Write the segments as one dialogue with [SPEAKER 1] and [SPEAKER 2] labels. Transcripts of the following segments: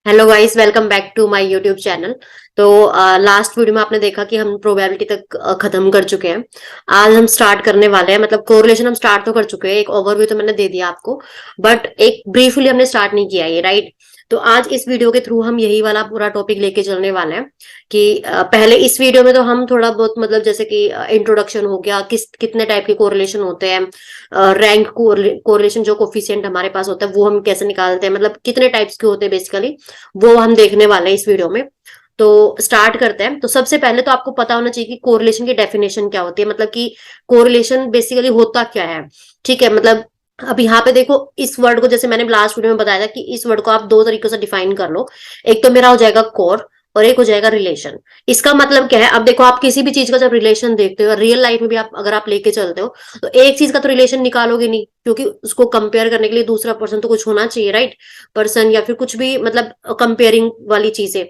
[SPEAKER 1] Hello guys, welcome back to my YouTube channel. तो last video में आपने देखा कि हम प्रोबेबिलिटी तक खत्म कर चुके हैं। आज हम स्टार्ट करने वाले हैं, मतलब कोरिलेशन हम स्टार्ट तो कर चुके हैं, एक ओवरव्यू तो मैंने दे दिया आपको, बट एक ब्रीफली हमने स्टार्ट नहीं किया है, राइट। तो आज इस वीडियो के थ्रू हम यही वाला पूरा टॉपिक लेके चलने वाले हैं कि पहले इस वीडियो में तो हम थोड़ा बहुत मतलब जैसे कि इंट्रोडक्शन हो गया, किस कितने टाइप के कोरिलेशन होते हैं, रैंक कोरिलेशन जो कोफिशिएंट हमारे पास होता है वो हम कैसे निकालते हैं, मतलब कितने टाइप्स के होते हैं बेसिकली, वो हम देखने वाले हैं इस वीडियो में। तो स्टार्ट करते हैं। तो सबसे पहले तो आपको पता होना चाहिए कि कोरिलेशन की डेफिनेशन क्या होती है, मतलब कि कोरिलेशन बेसिकली होता क्या है। ठीक है, मतलब अब यहाँ पे देखो, इस वर्ड को जैसे मैंने लास्ट वीडियो में बताया था कि इस वर्ड को आप दो तरीकों से डिफाइन कर लो। एक तो मेरा हो जाएगा कोर और एक हो जाएगा रिलेशन। इसका मतलब क्या है, अब देखो आप किसी भी चीज का जब रिलेशन देखते हो, रियल लाइफ में भी आप अगर आप लेके चलते हो, तो एक चीज का तो रिलेशन निकालोगे नहीं, क्योंकि उसको कंपेयर करने के लिए दूसरा पर्सन तो कुछ होना चाहिए, राइट। पर्सन या फिर कुछ भी, मतलब कंपेयरिंग वाली चीजें।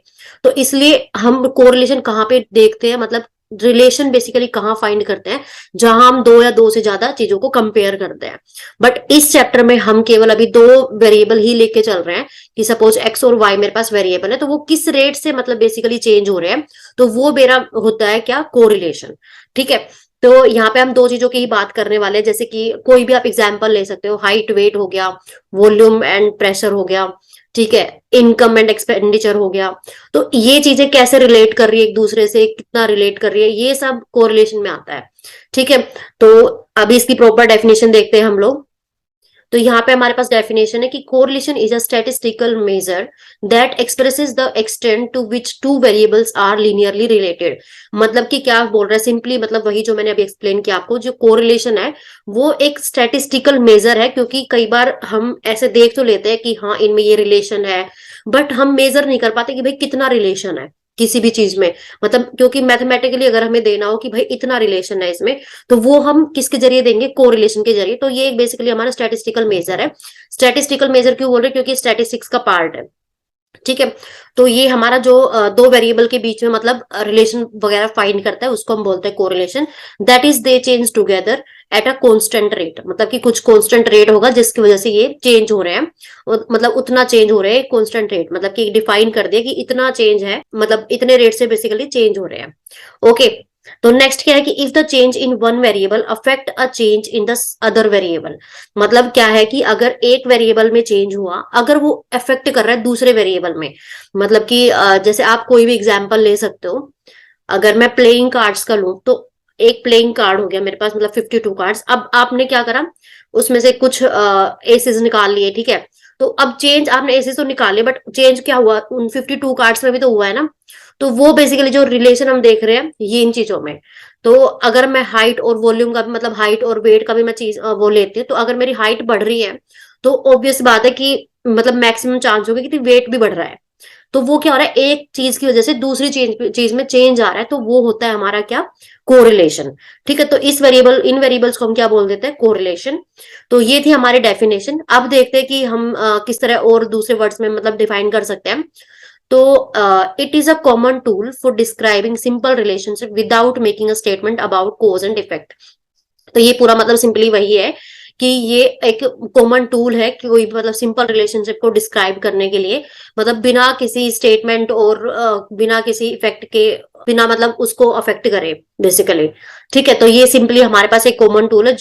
[SPEAKER 1] तो इसलिए हम कोरिलेशन कहाँ पे देखते हैं, मतलब रिलेशन बेसिकली कहाँ फाइंड करते हैं, जहां हम दो या दो से ज्यादा चीजों को कंपेयर करते हैं। बट इस चैप्टर में हम केवल अभी दो वेरिएबल ही लेके चल रहे हैं कि सपोज एक्स और वाई मेरे पास वेरिएबल है, तो वो किस रेट से मतलब बेसिकली चेंज हो रहे हैं, तो वो मेरा होता है क्या, कोरिलेशन। ठीक है। तो यहाँ पे हम दो चीजों की ही बात करने वाले हैं, जैसे कि कोई भी आप एग्जांपल ले सकते हो, हाइट वेट हो गया, वॉल्यूम एंड प्रेशर हो गया, ठीक है, इनकम एंड एक्सपेंडिचर हो गया। तो ये चीजें कैसे रिलेट कर रही है एक दूसरे से, कितना रिलेट कर रही है, ये सब कोरिलेशन में आता है। ठीक है। तो अभी इसकी प्रॉपर डेफिनेशन देखते हैं हम लोग। तो यहाँ पे हमारे पास डेफिनेशन है कि correlation is a statistical measure that expresses the extent to which two variables are linearly related. मतलब कि क्या बोल रहा है सिंपली, मतलब वही जो मैंने अभी एक्सप्लेन किया आपको, जो कोरिलेशन है वो एक स्टैटिस्टिकल मेजर है, क्योंकि कई बार हम ऐसे देख तो लेते हैं कि हाँ इनमें ये रिलेशन है, बट हम मेजर नहीं कर पाते कि भाई कितना रिलेशन है किसी भी चीज में। मतलब क्योंकि मैथमेटिकली अगर हमें देना हो कि भाई इतना रिलेशन है इसमें, तो वो हम किसके जरिए देंगे, कोरिलेशन के जरिए। तो ये बेसिकली हमारा स्टैटिस्टिकल मेजर है। स्टैटिस्टिकल मेजर क्यों बोल रहे हैं, क्योंकि स्टैटिस्टिक्स का पार्ट है। ठीक है। तो ये हमारा जो दो वेरिएबल के बीच में मतलब रिलेशन वगैरह फाइंड करता है, उसको हम बोलते हैं correlation. That is they change together at a constant rate, मतलब कि कुछ कांस्टेंट रेट होगा जिसकी वजह से ये चेंज हो रहे हैं, मतलब उतना चेंज हो रहे हैं, कांस्टेंट रेट मतलब कि डिफाइन कर दिया कि इतना चेंज है, मतलब इतने रेट से बेसिकली चेंज हो रहे हैं। ओके। तो नेक्स्ट क्या है कि if the change in one variable affect a change in the other variable. मतलब क्या है कि अगर एक वेरिएबल में चेंज हुआ, अगर वो अफेक्ट कर रहा है दूसरे वेरिएबल में, मतलब कि जैसे आप कोई भी एग्जांपल ले सकते हो। अगर मैं प्लेइंग कार्ड्स का लूं, तो एक प्लेइंग कार्ड हो गया मेरे पास, मतलब 52 कार्ड्स। अब आपने क्या करा, उसमें से कुछ एसेस निकाल लिए, ठीक है। तो अब चेंज आपने एसेस तो निकाले, बट चेंज क्या हुआ उन 52 कार्ड्स में भी तो हुआ है ना। तो वो बेसिकली जो रिलेशन हम देख रहे हैं ये इन चीजों में। तो अगर मैं हाइट और वॉल्यूम का भी, मतलब हाइट और वेट का भी मैं चीज वो लेती हूँ, तो अगर मेरी हाइट बढ़ रही है, तो ऑब्वियस बात है कि मतलब मैक्सिमम चांस होगा कि वेट भी बढ़ रहा है। तो वो क्या हो रहा है, एक चीज की वजह से दूसरी चीज में चेंज आ रहा है, तो वो होता है हमारा क्या, कोरिलेशन। ठीक है। तो इस वेरिएबल इन वेरिएबल्स को हम क्या बोल देते हैं, कोरिलेशन। तो ये थी हमारी डेफिनेशन। अब देखते हैं कि हम किस तरह और दूसरे वर्ड्स में मतलब डिफाइन कर सकते हैं। तो it is a common tool for describing simple relationship without making a statement about cause and effect. तो ये पूरा मतलब सिंपली वही है कि ये एक कॉमन टूल है कि कोई भी मतलब सिंपल रिलेशनशिप को डिस्क्राइब करने के लिए, मतलब बिना किसी स्टेटमेंट और बिना किसी इफेक्ट के, बिना मतलब उसको अफेक्ट करे बेसिकली। ठीक है। तो ये सिंपली हमारे पास एक कॉमन टूल है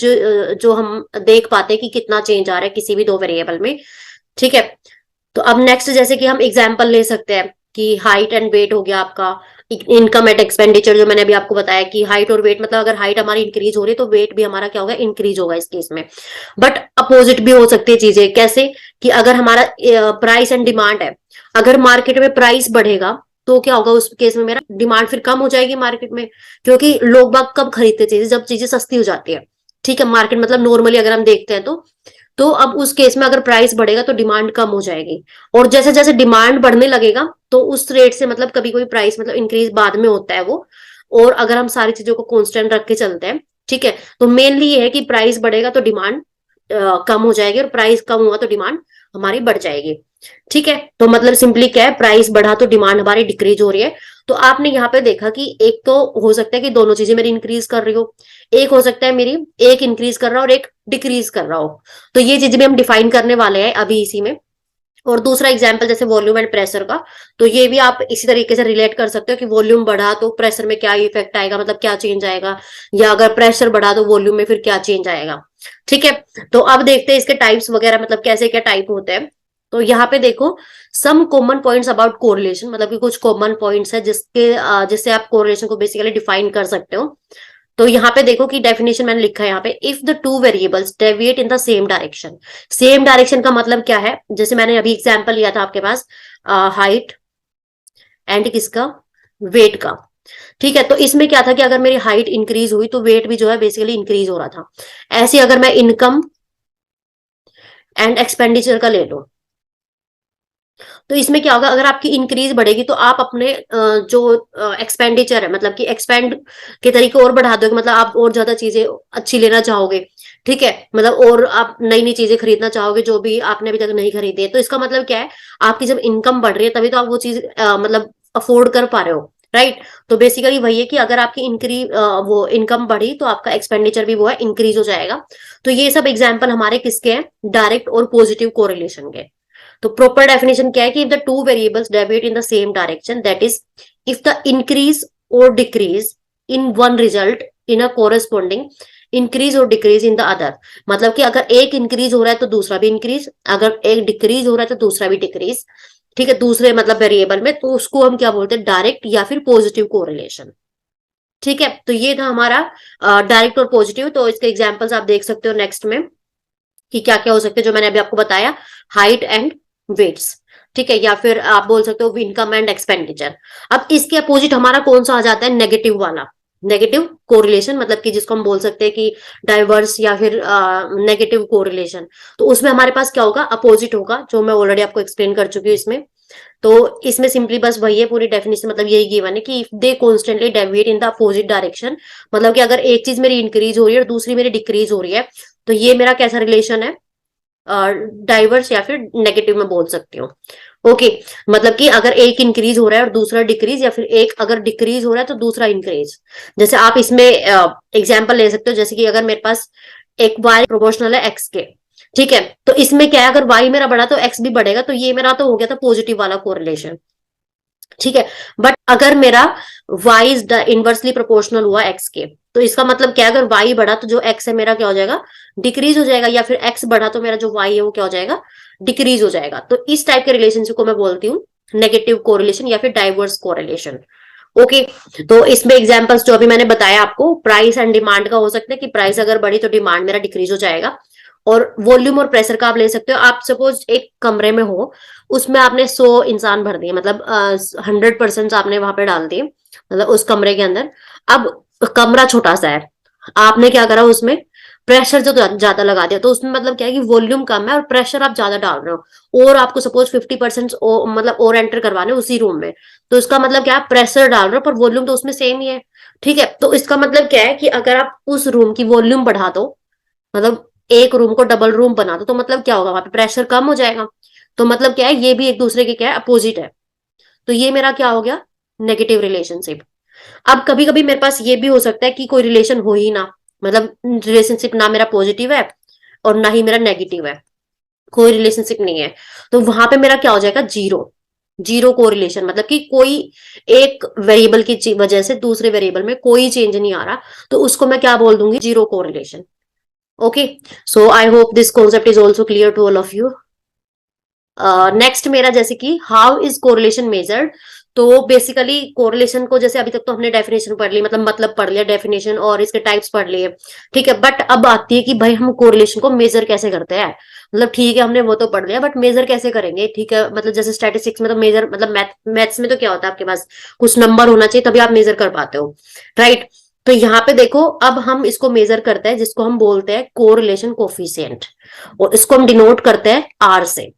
[SPEAKER 1] जो हम देख पाते हैं कि कितना चेंज आ रहा है किसी भी दो वेरिएबल में। ठीक है। तो अब नेक्स्ट जैसे कि हम एग्जाम्पल ले सकते हैं कि हाइट एंड वेट हो गया आपका, इनकम एंड एक्सपेंडिचर, जो मैंने अभी आपको बताया कि हाइट और वेट, मतलब अगर हाइट हमारी इंक्रीज हो रही है तो वेट भी हमारा क्या होगा, इंक्रीज होगा इस केस में। बट अपोजिट भी हो सकती है चीजें, कैसे कि अगर हमारा प्राइस एंड डिमांड है, अगर मार्केट में प्राइस बढ़ेगा तो क्या होगा उस केस में, मेरा डिमांड फिर कम हो जाएगी मार्केट में, क्योंकि लोग बाग कब खरीदते चीजें, जब चीजें सस्ती हो जाती है। ठीक है। मार्केट मतलब नॉर्मली अगर हम देखते हैं तो अब उस केस में अगर प्राइस बढ़ेगा तो डिमांड कम हो जाएगी, और जैसे जैसे डिमांड बढ़ने लगेगा तो उस रेट से मतलब कभी कोई प्राइस मतलब इंक्रीज बाद में होता है वो। और अगर हम सारी चीजों को कांस्टेंट रख के चलते हैं, ठीक है, तो मेनली ये है कि प्राइस बढ़ेगा तो डिमांड कम हो जाएगी, और प्राइस कम हुआ तो डिमांड हमारी बढ़ जाएगी। ठीक है। तो मतलब सिंपली क्या है, प्राइस बढ़ा तो डिमांड हमारी डिक्रीज हो रही है। तो आपने यहाँ पे देखा कि एक तो हो सकता है कि दोनों चीजें मेरी इंक्रीज कर रही हो, एक हो सकता है मेरी एक इंक्रीज कर रहा हो और एक डिक्रीज कर रहा हो। तो ये चीजें भी हम डिफाइन करने वाले हैं अभी इसी में। और दूसरा एग्जाम्पल जैसे वॉल्यूम एंड प्रेशर का, तो ये भी आप इसी तरीके से रिलेट कर सकते हो कि वॉल्यूम बढ़ा तो प्रेशर में क्या इफेक्ट आएगा, मतलब क्या चेंज आएगा, या अगर प्रेशर बढ़ा तो वॉल्यूम में फिर क्या चेंज आएगा। ठीक है, तो अब देखते हैं इसके टाइप्स वगैरह, मतलब कैसे क्या टाइप होते हैं। तो यहाँ पे देखो, some common points about correlation, मतलब कि कुछ कॉमन पॉइंट्स है जिससे आप कोरिलेशन को बेसिकली डिफाइन कर सकते हो। तो यहाँ पे देखो कि डेफिनेशन मैंने लिखा है यहाँ पे, if the two variables deviate in the same direction. Same direction का मतलब क्या है, जैसे मैंने अभी एग्जांपल लिया था आपके पास, हाइट एंड किसका, वेट का। ठीक है, तो इसमें क्या था कि अगर मेरी हाइट इंक्रीज हुई तो वेट भी जो है बेसिकली इंक्रीज हो रहा था। ऐसे अगर मैं इनकम एंड एक्सपेंडिचर का ले लो, तो इसमें क्या होगा, अगर आपकी इंक्रीज बढ़ेगी तो आप अपने जो एक्सपेंडिचर है, मतलब कि एक्सपेंड के तरीके और बढ़ा दोगे, मतलब आप और ज्यादा चीजें अच्छी लेना चाहोगे। ठीक है, मतलब और आप नई नई चीजें खरीदना चाहोगे जो भी आपने अभी तक नहीं खरीदी है। तो इसका मतलब क्या है, आपकी जब इनकम बढ़ रही है तभी तो आप वो चीज मतलब अफोर्ड कर पा रहे हो। राइट, तो बेसिकली वही है कि अगर आपकी वो इनकम बढ़ी तो आपका एक्सपेंडिचर भी वो है इंक्रीज हो जाएगा। तो ये सब एग्जाम्पल हमारे किसके हैं, डायरेक्ट और पॉजिटिव कोरिलेशन के। तो प्रॉपर डेफिनेशन क्या है कि if the two variables deviate in the same direction, that is if the increase और decrease in one result in a corresponding increase और डिक्रीज इन द अदर। मतलब कि अगर एक इंक्रीज हो रहा है तो दूसरा भी इंक्रीज, अगर एक डिक्रीज हो रहा है तो दूसरा भी डिक्रीज। ठीक है, दूसरे मतलब वेरिएबल में, तो उसको हम क्या बोलते हैं, डायरेक्ट या फिर पॉजिटिव कोरिलेशन। ठीक है, तो ये था हमारा डायरेक्ट और पॉजिटिव। तो इसके एग्जांपल्स आप देख सकते हो नेक्स्ट में कि क्या क्या हो सकते हैं, जो मैंने अभी आपको बताया, हाइट एंड वेट्स। ठीक है, या फिर आप बोल सकते हो इनकम एंड एक्सपेंडिचर। अब इसके अपोजिट हमारा कौन सा आ जाता है, नेगेटिव वाला, नेगेटिव कोरिलेशन, मतलब कि जिसको हम बोल सकते हैं कि डाइवर्स या फिर नेगेटिव कोरिलेशन। तो उसमें हमारे पास क्या होगा, अपोजिट होगा, जो मैं ऑलरेडी आपको एक्सप्लेन कर चुकी हूँ इसमें। तो इसमें सिंपली बस वही है पूरी डेफिनेशन, मतलब यही गिवन है कि if they constantly deviate in the opposite direction, मतलब कि अगर एक चीज मेरी इंक्रीज हो रही है और दूसरी मेरी डिक्रीज हो रही है, तो ये मेरा कैसा रिलेशन है, डाइवर्स या फिर नेगेटिव में बोल सकती हूँ। ओके, मतलब कि अगर एक इंक्रीज हो रहा है और दूसरा डिक्रीज, या फिर एक अगर डिक्रीज हो रहा है तो दूसरा इंक्रीज। जैसे आप इसमें एग्जाम्पल ले सकते हो, जैसे कि अगर मेरे पास एक वाई प्रोपोर्शनल है एक्स के। ठीक है, तो इसमें क्या है, अगर वाई मेरा बढ़ा तो एक्स भी बढ़ेगा, तो ये मेरा तो हो गया था पॉजिटिव वाला कोरिलेशन। ठीक है, बट अगर मेरा y इज इनवर्सली प्रोपोर्शनल हुआ x के, तो इसका मतलब क्या है, अगर y बढ़ा तो जो x है मेरा क्या हो जाएगा, डिक्रीज हो जाएगा, या फिर x बढ़ा तो मेरा जो y है वो क्या हो जाएगा, डिक्रीज हो जाएगा। तो इस टाइप के रिलेशनशिप को मैं बोलती हूँ नेगेटिव कोरिलेशन या फिर डाइवर्स कोरिलेशन। ओके, तो इसमें एग्जांपल्स जो अभी मैंने बताया आपको, प्राइस एंड डिमांड का हो सकता है कि प्राइस अगर बढ़ी तो डिमांड मेरा डिक्रीज हो जाएगा। और वॉल्यूम और प्रेशर का आप ले सकते हो, आप सपोज एक कमरे में हो, उसमें आपने 100 इंसान भर दिए, मतलब 100% आपने वहां पे डाल दिए, मतलब उस कमरे के अंदर। अब कमरा छोटा सा है, आपने क्या करा, उसमें प्रेशर जो ज्यादा लगा दिया, तो उसमें मतलब क्या है कि वॉल्यूम कम है और प्रेशर आप ज्यादा डाल रहे हो, और आपको सपोज 50% मतलब और एंटर करवाने उसी रूम में, तो इसका मतलब क्या है, प्रेशर डाल रहे हो पर वॉल्यूम तो उसमें सेम ही है। ठीक है, तो इसका मतलब क्या है कि अगर आप उस रूम की वॉल्यूम बढ़ा दो, मतलब एक रूम को डबल रूम बना दो, तो मतलब क्या होगा, वहां पे प्रेशर कम हो जाएगा। तो मतलब क्या है, ये भी एक दूसरे के क्या है, अपोजिट है। तो ये मेरा क्या हो गया, नेगेटिव रिलेशनशिप। अब कभी कभी मेरे पास ये भी हो सकता है कि कोई रिलेशन हो ही ना, मतलब रिलेशनशिप ना मेरा पॉजिटिव है और ना ही मेरा नेगेटिव है, कोई रिलेशनशिप नहीं है। तो वहां पे मेरा क्या हो जाएगा, जीरो, जीरो कोरिलेशन, मतलब कि कोई एक वेरिएबल की वजह से दूसरे वेरिएबल में कोई चेंज नहीं आ रहा, तो उसको मैं क्या बोल दूंगी, zero correlation. Okay, so I hope this concept is also clear to all of you. Next मेरा जैसे कि हाउ इज कोरिलेशन मेजर्ड। तो बेसिकली कोरिलेशन को, जैसे अभी तक तो हमने डेफिनेशन पढ़ ली, मतलब पढ़ लिया डेफिनेशन और इसके टाइप्स पढ़ लिए। ठीक है, बट अब आती है कि भाई हम कोरिलेशन को मेजर कैसे करते हैं। मतलब ठीक है, हमने वो तो पढ़ लिया, बट मेजर कैसे करेंगे। ठीक है, मतलब जैसे स्टैटिस्टिक्स में तो मेजर, मतलब मैथ्स में तो क्या होता है, आपके पास कुछ नंबर होना चाहिए तभी आप मेजर कर पाते हो। राइट, तो यहाँ पे देखो, अब हम इसको मेजर करते हैं जिसको हम बोलते हैं कोरिलेशन कोफिशिएंट, और इसको हम डिनोट करते हैं आर से।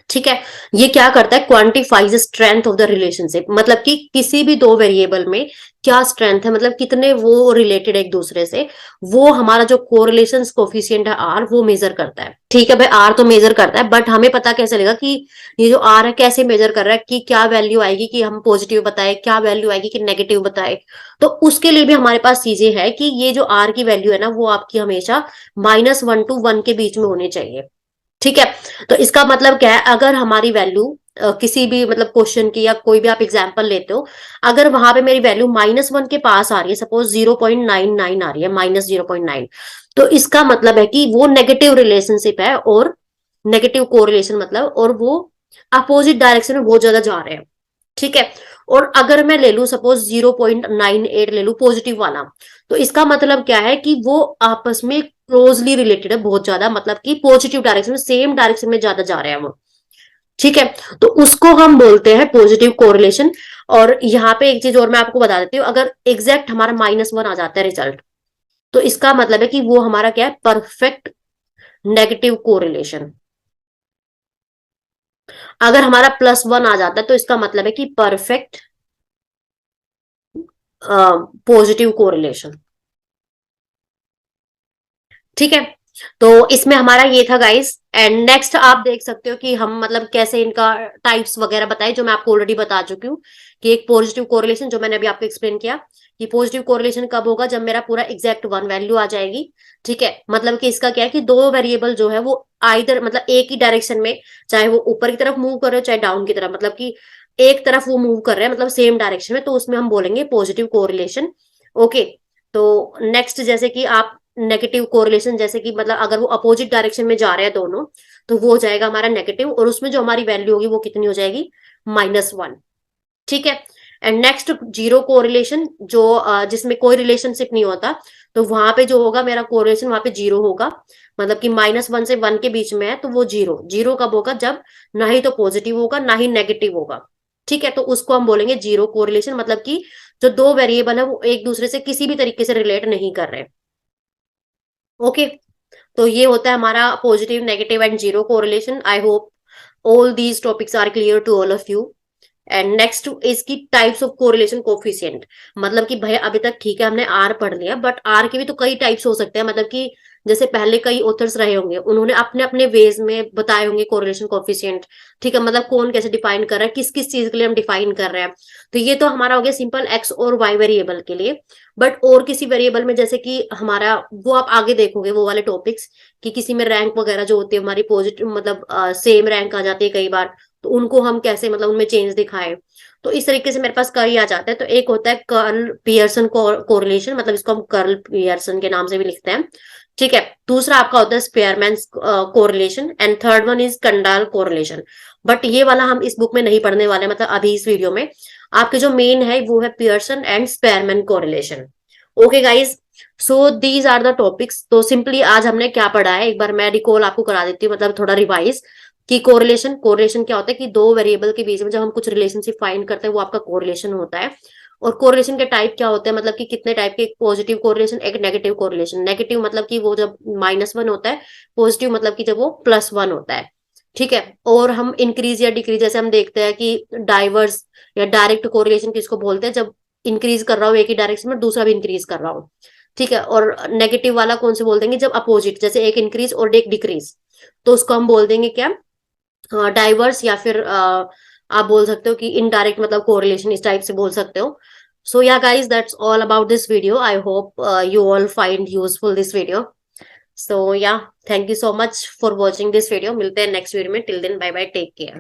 [SPEAKER 1] ठीक है, ये क्या करता है, quantifies the strength of the relationship, मतलब कि किसी भी दो वेरिएबल में क्या स्ट्रेंथ है, मतलब कितने वो रिलेटेड एक दूसरे से, वो हमारा जो कोरिलेशन कोफिशिएंट है आर, वो मेजर करता है। ठीक है भाई, आर तो मेजर करता है, बट हमें पता कैसे चलेगा कि ये जो आर है कैसे मेजर कर रहा है, कि क्या वैल्यू आएगी कि हम पॉजिटिव बताए, क्या वैल्यू आएगी कि नेगेटिव बताए। तो उसके लिए भी हमारे पास चीजें है कि ये जो आर की वैल्यू है ना, वो आपकी हमेशा -1 to 1 के बीच में होनी चाहिए। ठीक है। तो इसका मतलब क्या है, अगर हमारी वैल्यू किसी भी मतलब क्वेश्चन की या कोई भी आप एग्जाम्पल लेते हो, अगर वहां पे मेरी वैल्यू -1 के पास आ रही है, सपोज 0.99 आ रही है, -0.9, तो इसका मतलब है कि वो नेगेटिव रिलेशनशिप है, और नेगेटिव कोरिलेशन मतलब, और वो अपोजिट डायरेक्शन में बहुत ज्यादा जा रहे हैं। ठीक है। और अगर मैं ले लू सपोज 0.98 ले लू पॉजिटिव वाला, तो इसका मतलब क्या है कि वो आपस में क्लोजली रिलेटेड है बहुत ज्यादा, मतलब कि पॉजिटिव डायरेक्शन में, सेम डायरेक्शन में ज्यादा जा रहे हैं वो। ठीक है। तो उसको हम बोलते हैं पॉजिटिव कोरिलेशन। और यहाँ पे एक चीज और मैं आपको बता देती हूँ, अगर एग्जैक्ट हमारा -1 आ जाता है रिजल्ट, तो इसका मतलब है कि वो हमारा क्या है, परफेक्ट नेगेटिव कोरिलेशन। अगर हमारा +1 आ जाता है, तो इसका मतलब है कि परफेक्ट पॉजिटिव कोरिलेशन। ठीक है। तो इसमें हमारा ये था गाइस। एंड नेक्स्ट आप देख सकते हो कि हम मतलब कैसे इनका टाइप्स वगैरह बताए, जो मैं आपको ऑलरेडी बता चुकी हूँ, कि एक पॉजिटिव कोरिलेशन जो मैंने अभी आपको एक्सप्लेन किया, कि पॉजिटिव कोरिलेशन कब होगा, जब मेरा पूरा एग्जैक्ट 1 वैल्यू आ जाएगी। ठीक है। मतलब कि इसका क्या है कि दो वेरिएबल जो है वो आइदर मतलब एक ही डायरेक्शन में, चाहे वो ऊपर की तरफ मूव कर रहे हो चाहे डाउन की तरफ, मतलब कि एक तरफ वो मूव कर रहे हैं, मतलब सेम डायरेक्शन में, तो उसमें हम बोलेंगे पॉजिटिव कोरिलेशन। ओके। तो नेक्स्ट, जैसे कि आप नेगेटिव कोरिलेशन, जैसे कि मतलब अगर वो अपोजिट डायरेक्शन में जा रहे हैं दोनों, तो वो हो जाएगा हमारा नेगेटिव, और उसमें जो हमारी वैल्यू होगी वो कितनी हो जाएगी, -1। ठीक है। एंड नेक्स्ट जीरो कोरिलेशन, जो जिसमें कोई रिलेशनशिप नहीं होता, तो वहां पे जो होगा मेरा कोरिलेशन वहां पे जीरो होगा, मतलब कि -1 से 1 के बीच में है, तो वो जीरो। जीरो कब होगा, जब ना ही तो पॉजिटिव होगा ना ही नेगेटिव होगा। ठीक है। तो उसको हम बोलेंगे जीरो कोरिलेशन, मतलब कि जो दो वेरिएबल है वो एक दूसरे से किसी भी तरीके से रिलेट नहीं कर रहे। ओके। तो ये होता है हमारा positive, negative and zero correlation. I hope all these topics are clear to all of you. And next is की टाइप्स ऑफ कोरिलेशन कोफिशिएंट। मतलब कि भाई अभी तक ठीक है हमने आर पढ़ लिया, बट आर के भी तो कई टाइप्स हो सकते हैं, मतलब कि जैसे पहले कई ऑथर्स रहे होंगे, उन्होंने अपने अपने वेज में बताए होंगे कोरिलेशन कोफिशिएंट। ठीक है। मतलब कौन कैसे डिफाइन कर रहा है, किस किस चीज के लिए हम डिफाइन कर रहे हैं। तो ये तो हमारा हो गया सिंपल एक्स और वाई वेरिएबल के लिए। बट और किसी वेरिएबल में, जैसे कि हमारा वो आप आगे देखोगे वो वाले टॉपिक्स, कि किसी में रैंक वगैरह जो होती है हमारी पॉजिटिव, मतलब सेम रैंक आ जाती है कई बार, तो उनको हम कैसे मतलब उनमें चेंज दिखाएं। तो इस तरीके से मेरे पास कई आ जाता है। तो एक होता है कर्ल पियर्सन कोरिलेशन, मतलब इसको हम कर्ल पियर्सन के नाम से भी लिखते हैं। ठीक है। दूसरा आपका होता है Spearman correlation, and third one is कंडाल कोरिलेशन। बट ये वाला हम इस बुक में नहीं पढ़ने वाले, मतलब अभी इस वीडियो में आपके जो मेन है वो है Pearson and Spearman correlation. Okay guys. So these are the topics. तो सिंपली आज हमने क्या पढ़ा है, एक बार मैं रिकॉल आपको करा देती हूँ, मतलब थोड़ा रिवाइज, कि कोरिलेशन, कोरिलेशन क्या होता है कि दो वेरिएबल के बीच में जब हम कुछ रिलेशनशिप फाइंड करते हैं वो आपका कोरिलेशन होता है। और कोरिलेशन के टाइप क्या होते हैं, मतलब कि कितने टाइप के, एक पॉजिटिव कोरिलेशन, एक नेगेटिव कोरिलेशन। नेगेटिव मतलब कि वो जब -1 होता है, पॉजिटिव मतलब कि जब वो +1 होता है। ठीक है। और हम इंक्रीज या डिक्रीज, जैसे हम देखते हैं कि डाइवर्स या डायरेक्ट कोरिलेशन किसको बोलते हैं, जब इंक्रीज कर रहा हो एक ही डायरेक्शन में, दूसरा भी इंक्रीज कर रहा हो। ठीक है। और नेगेटिव वाला कौन से बोल देंगे, जब अपोजिट, जैसे एक इंक्रीज और एक डिक्रीज, तो उसको हम बोल देंगे क्या, डाइवर्स, या फिर आप बोल सकते हो कि इनडायरेक्ट, मतलब कोरिलेशन, इस टाइप से बोल सकते हो। So yeah guys, that's all about this video. I hope you all find useful this video. So yeah, thank you so much for watching this video. मिलते हैं नेक्स्ट वीडियो में। Till then bye bye, take care.